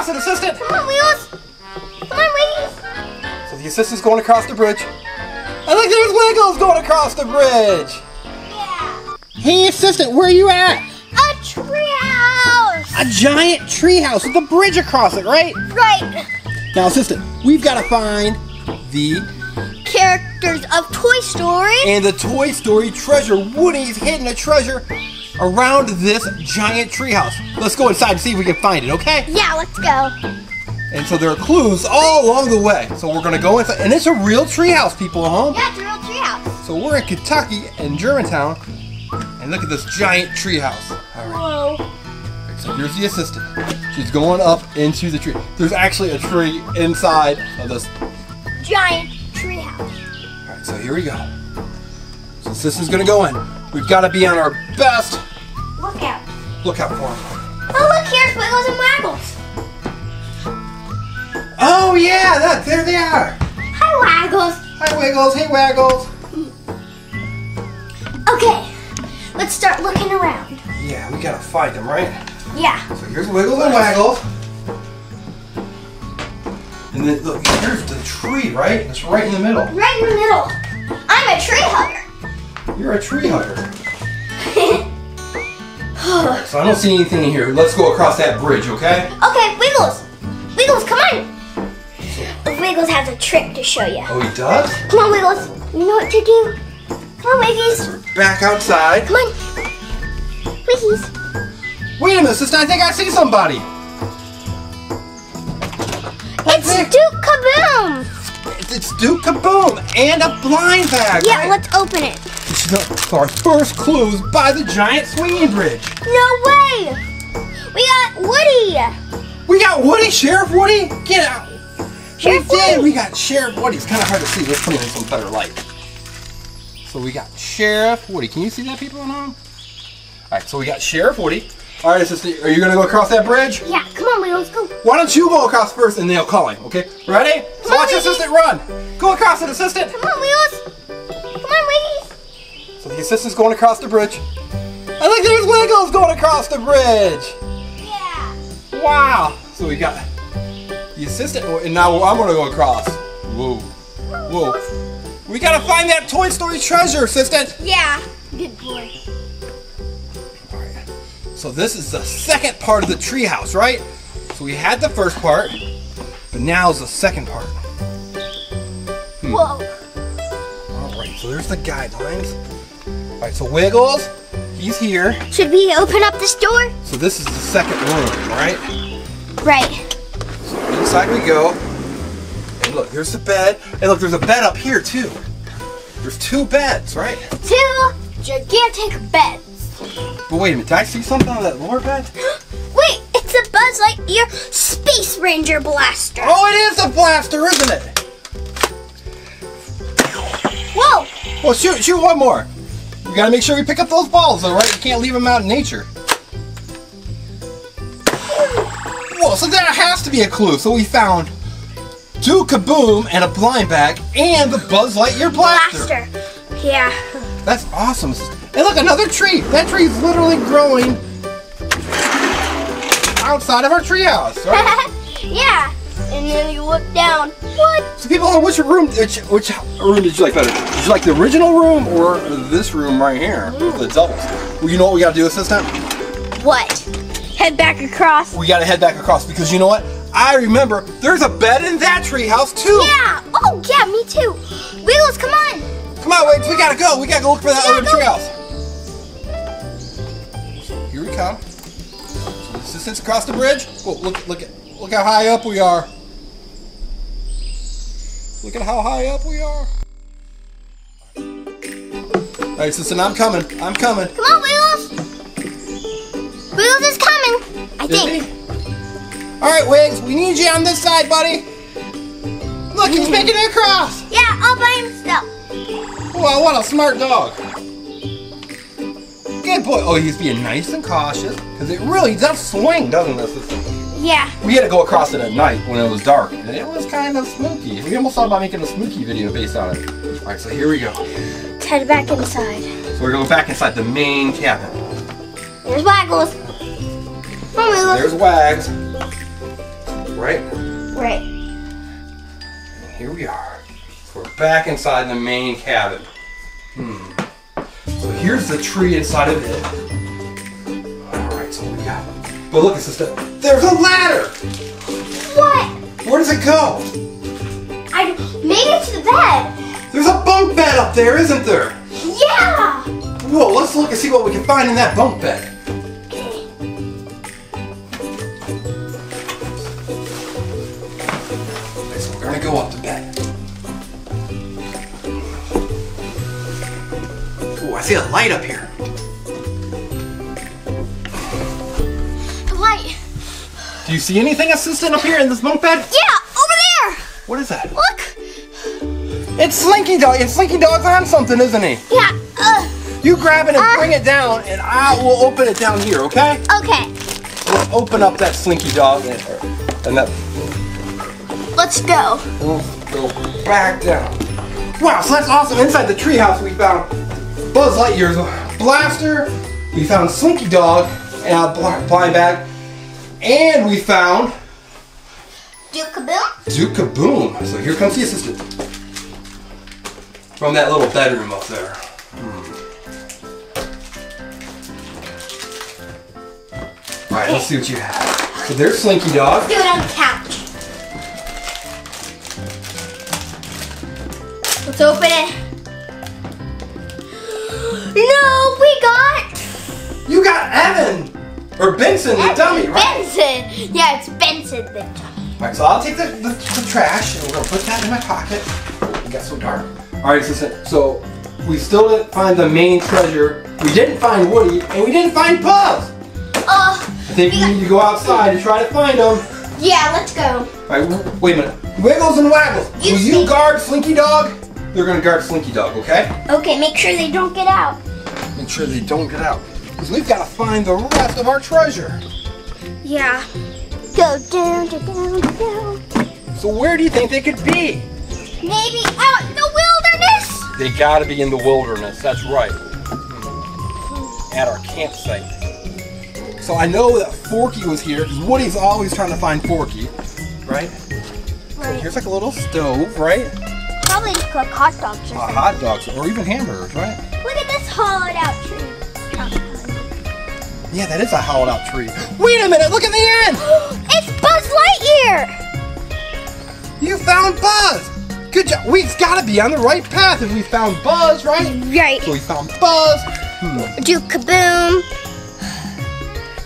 across it, assistant! Come on, Wheels! Come on, Wheels! So the assistant's going across the bridge. I think there's Wiggles going across the bridge! Yeah! Hey, assistant, where are you at? A treehouse! A giant treehouse with a bridge across it, right? Right! Now, assistant, we've got to find the Characters of Toy Story. and the Toy Story treasure. Woody's hidden a treasure around this giant treehouse. Let's go inside and see if we can find it, okay? Yeah, let's go. And so there are clues all along the way. So we're gonna go inside, and it's a real treehouse, people at home. Yeah, it's a real treehouse. So we're in Kentucky in Germantown, and look at this giant treehouse. All right. Whoa. So here's the assistant. She's going up into the tree. There's actually a tree inside of this Giant treehouse. All right, so here we go. So the assistant's gonna go in. We've got to be on our best Look out. lookout for him. Oh, look, here's Wiggles and Waggles. Oh yeah, there they are. Hi, Waggles. Hi Wiggles, hey Waggles. Okay, let's start looking around. Yeah, we gotta find them, right? Yeah. So here's Wiggles and Waggles. And then look, here's the tree, right? It's right in the middle. Right in the middle. I'm a tree hugger. You're a tree hugger. Alright, so I don't see anything in here. Let's go across that bridge, okay? Okay, Wiggles. Wiggles, come on. Wiggles has a trick to show you. Oh, he does? Come on, Wiggles. You know what to do. Come on, Wiggies. We're back outside. Come on. Wiggies. Wait a minute, sister, I think I see somebody. It's Duke Kaboom. It's Duke Kaboom and a blind bag. Yeah, right? let's open it. So our first clue is by the giant swinging bridge. No way. We got Woody. We got Woody, Sheriff Woody. Get out. Sheriff we did. Woody. We got Sheriff Woody. It's kind of hard to see. Let's put it in some better light. So we got Sheriff Woody. Can you see that, people at home? All right, so we got Sheriff Woody. All right, assistant, are you going to go across that bridge? Yeah, come on, Wiggles, go. Why don't you go across first and they'll call him, okay? Ready? So watch the assistant run. Go across it, assistant. Come on, Wiggles. Come on, Wiggies. So the assistant's going across the bridge. I think there's Wiggles going across the bridge. Yeah. Wow. So we got the assistant, and now I'm going to go across. Whoa. Whoa. We got to find that Toy Story treasure, assistant. Yeah. Good boy. All right. So this is the second part of the treehouse, right? So we had the first part, but now is the second part. Whoa. All right, so there's the guidelines. All right, so Wiggles, he's here. Should we open up this door? So this is the second room, right? Right. So inside we go. And look, there's the bed. And look, there's a bed up here too. There's two beds, right? 2 gigantic beds. But wait a minute, did I see something on that lower bed? Wait, it's a Buzz Lightyear Space Ranger blaster. Oh, it is a blaster, isn't it? Whoa. Well, shoot one more. We gotta make sure we pick up those balls, though, right? You can't leave them out in nature. Whoa, so that has to be a clue. So we found Duke Kaboom and a blind bag and the Buzz Lightyear blaster. Yeah. That's awesome. And look, another tree. That tree is literally growing outside of our treehouse, right? Yeah. And then you look down. What? So people, which room did you like better? Did you like the original room or this room right here? The doubles. Well, you know what we gotta do, assistant? What? Head back across. We gotta head back across because you know what? I remember there's a bed in that treehouse too. Yeah. Oh, yeah, me too. Wiggles, come on. Come on, wait, we gotta go. We gotta go look for that other treehouse. Here we come. So the assistant's across the bridge. Whoa, look how high up we are. Look at how high up we are. All right, assistant, I'm coming. I'm coming. Come on, Wiggles. Wiggles is coming, I think. All right, Wiggs, we need you on this side, buddy. Look, he's making it across. Yeah, all by himself. Wow, what a smart dog. Good boy. Oh, he's being nice and cautious because it really does swing, doesn't it, assistant? Yeah. We had to go across it at night when it was dark, and it was kind of spooky. We almost thought about making a spooky video based on it. All right, so here we go. Let's head back inside. So we're going back inside the main cabin. There's Waggles. Come on, Wiggles. There's Wags. right? Right. And here we are. So we're back inside the main cabin. So here's the tree inside of it. Alright, so we got. But look, sister, there's a ladder! What? Where does it go? I made it to the bed. There's a bunk bed up there, isn't there? Yeah! Whoa, let's look and see what we can find in that bunk bed. Okay. Okay, so we're gonna go up to bed. Oh, I see a light up here. The light. Do you see anything, assistant, up here in this bunk bed? Yeah, over there. What is that? Look. It's Slinky Dog. And Slinky Dog's on something, isn't he? Yeah. You grab it and bring it down, and I will open it down here, okay? Okay. Let's open up that Slinky Dog and that. Let's go. We'll go back down. Wow, so that's awesome. Inside the treehouse, we found Buzz Lightyear's blaster. We found Slinky Dog and a blind bag, and we found Duke Kaboom. Duke Kaboom. So here comes the assistant from that little bedroom up there. All right, let's see what you have. So there's Slinky Dog. Do it on the couch. Let's open it. No, we got You got Evan or Benson the dummy, right? Benson. Yeah, it's Benson the dummy. All right, so I'll take the trash and we're gonna put that in my pocket. It got so dark. All right, so we still didn't find the main treasure. We didn't find Woody and we didn't find Buzz. I think we need to go outside and try to find them. Yeah, let's go. All right, wait a minute. Wiggles and Waggles, will you guard Slinky Dog? They're gonna guard Slinky Dog, okay? Okay, make sure they don't get out. Make sure they don't get out. Because we've got to find the rest of our treasure. Yeah. Go down, down, down. So where do you think they could be? Maybe out in the wilderness. They gotta be in the wilderness, that's right. At our campsite. So I know that Forky was here, because Woody's always trying to find Forky, right? So here's like a little stove, right? Probably just cook hot dogs or something. Hot dogs, or even hamburgers, right? Look at this hollowed out tree. Yeah, that is a hollowed out tree. Wait a minute, look at the end! It's Buzz Lightyear! You found Buzz! Good job. We've got to be on the right path if we found Buzz, right? Right. So we found Buzz. Duke Kaboom.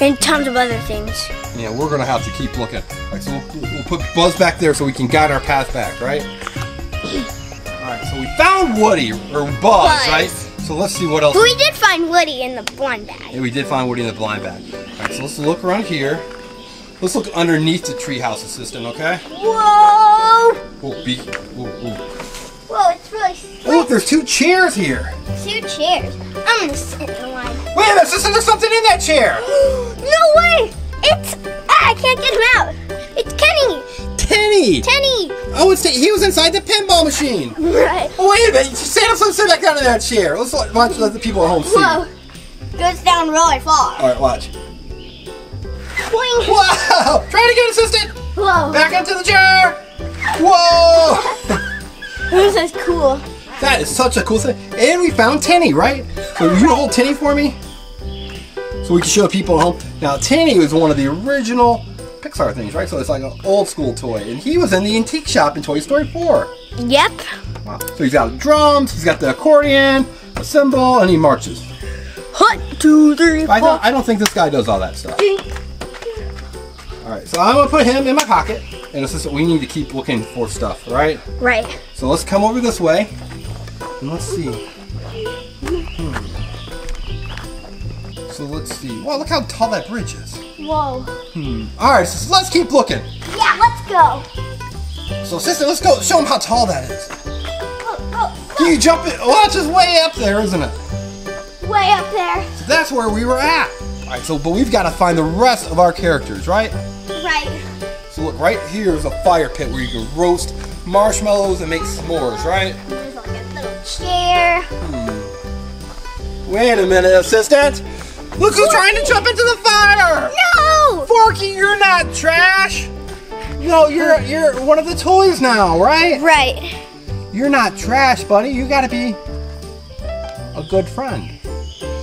And tons of other things. Yeah, we're going to have to keep looking. All right, so we'll put Buzz back there so we can guide our path back, right? All right, so we found Woody, or Buzz, right? So let's see what else. But we did find Woody in the blind bag. Yeah, we did find Woody in the blind bag. All right, so let's look around here. Let's look underneath the treehouse assistant, okay? Whoa! Whoa, Whoa, it's really slick. look, there's 2 chairs here. 2 chairs. I'm gonna sit in one. Wait a minute, assistant, there's something in that chair. No way! It's I can't get him out. It's Kenny. Tenny. Oh, he was inside the pinball machine. Right. Oh, wait a minute. Stand up, sit back down in that chair. Let's watch let the people at home see. Whoa. Goes down really far. All right, watch. Boing. Wow! Try it again, assistant. Whoa. Back into the chair. Whoa! This is cool. That is such a cool thing. And we found Tenny, right? So will you hold Tenny for me? So we can show people at home. Now, Tenny was one of the original Pixar things, right? So it's like an old school toy. And he was in the antique shop in Toy Story 4. Yep. Wow. So he's got drums, he's got the accordion, a cymbal, and he marches. 1, 2, 3, 4. I don't think this guy does all that stuff. Alright, so I'm going to put him in my pocket. And assistant, we need to keep looking for stuff, right? Right. So let's come over this way. And let's see. So let's see. Wow, look how tall that bridge is. Whoa. Alright, so let's keep looking. Yeah, let's go. So assistant, let's go show him how tall that is. Go. Can you jump it? Oh, it's just way up there, isn't it? Way up there. So that's where we were at. Alright, so but we've got to find the rest of our characters, right? Right. So look, right here is a fire pit where you can roast marshmallows and make s'mores, right? There's like a little chair. Wait a minute, assistant. Look who's trying to jump into the fire! No! Forky, you're not trash! No, you're one of the toys now, right? Right. You're not trash, buddy. You gotta be a good friend.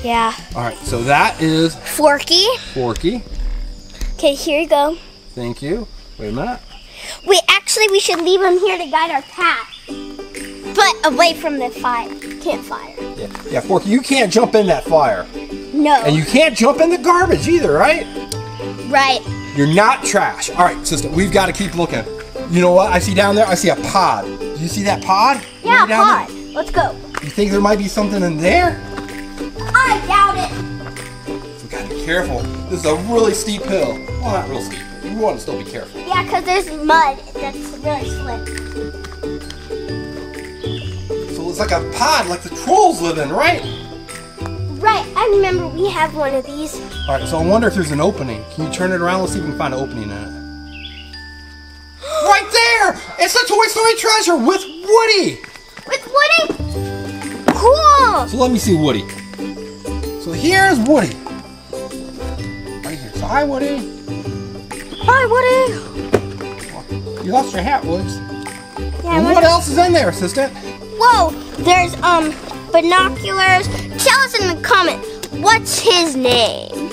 Yeah. Alright, so that is Forky. Forky. Okay, here you go. Thank you. Wait a minute. Wait, actually, we should leave him here to guide our path. But away from the campfire. Yeah, Forky, you can't jump in that fire. No. And you can't jump in the garbage either, right? Right. You're not trash. Alright, sister, we've got to keep looking. You know what I see down there? I see a pod. Do you see that pod? Yeah, down pod. there? Let's go. You think there might be something in there? I doubt it. We gotta be careful. This is a really steep hill. Well, not real steep, but you want to still be careful. Yeah, because there's mud that's really slick. So it's like a pod, like the trolls live in, right? Right, I remember we have one of these. Alright, so I wonder if there's an opening. Can you turn it around? Let's see if we can find an opening in it. Right there! It's the Toy Story treasure with Woody! With Woody? Cool! So let me see Woody. So here's Woody. Right here. So hi, Woody. Hi, Woody. You lost your hat, Woods. Yeah, And what else is in there, assistant? Whoa, there's binoculars. Tell us in the comment, what's his name?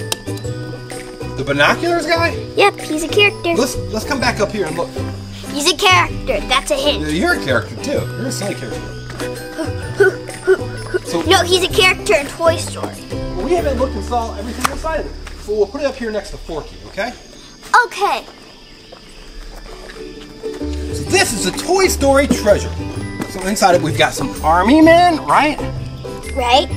The binoculars guy? Yep, he's a character. Let's come back up here and look. He's a character. That's a hint. You're a character too. You're a side character. So No, he's a character in Toy Story. we haven't looked and saw everything inside of it. So we'll put it up here next to Forky, okay? Okay. So this is a Toy Story treasure. So inside it we've got some army men, right? Right?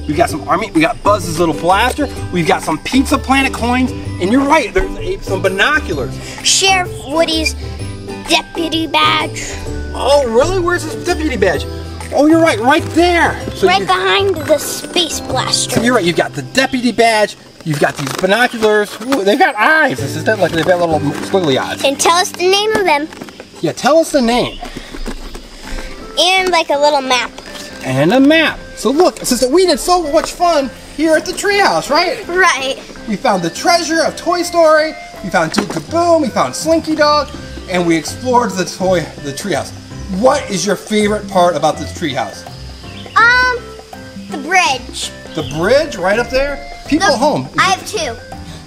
We've got some army, we got Buzz's little blaster, we've got some Pizza Planet coins, and you're right, there's some binoculars. Sheriff Woody's deputy badge. Oh, really? Where's his deputy badge? Oh, you're right there. So Right behind the space blaster. So you're right, you've got the deputy badge, you've got these binoculars. Ooh, they've got eyes. This is that like they've got little squiggly eyes. And tell us the name of them. Yeah, tell us the name. And like a little map. And a map. So look, assistant, we did so much fun here at the treehouse, right? Right. We found the treasure of Toy Story, we found Duke Kaboom, we found Slinky Dog, and we explored the treehouse. What is your favorite part about this treehouse? The bridge. The bridge right up there? People at home. I have two.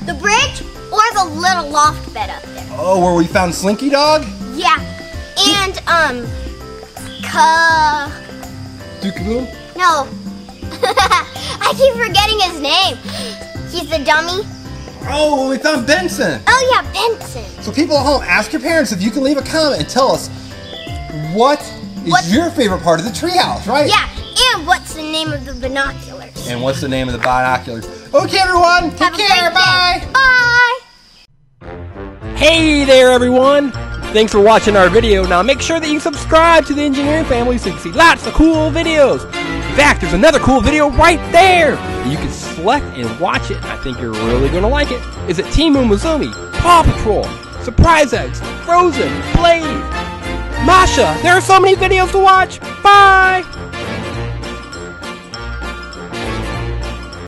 The bridge or the little loft bed up there. Oh, where we found Slinky Dog? Yeah. And Duke Kaboom? no. I keep forgetting his name. He's the dummy. Oh, we found Benson. Oh yeah, Benson. So people at home, ask your parents if you can leave a comment and tell us what is your favorite part of the treehouse, right? Yeah, and what's the name of the binoculars? And what's the name of the binoculars? Okay, everyone, take care, bye. Bye. Hey there, everyone! Thanks for watching our video. Now make sure that you subscribe to the Engineering Family so you can see lots of cool videos. In fact, there's another cool video right there. You can select and watch it. I think you're really going to like it. Is it Team Umizoomi, Paw Patrol, Surprise Eggs, Frozen, Blade, Masha? There are so many videos to watch. Bye!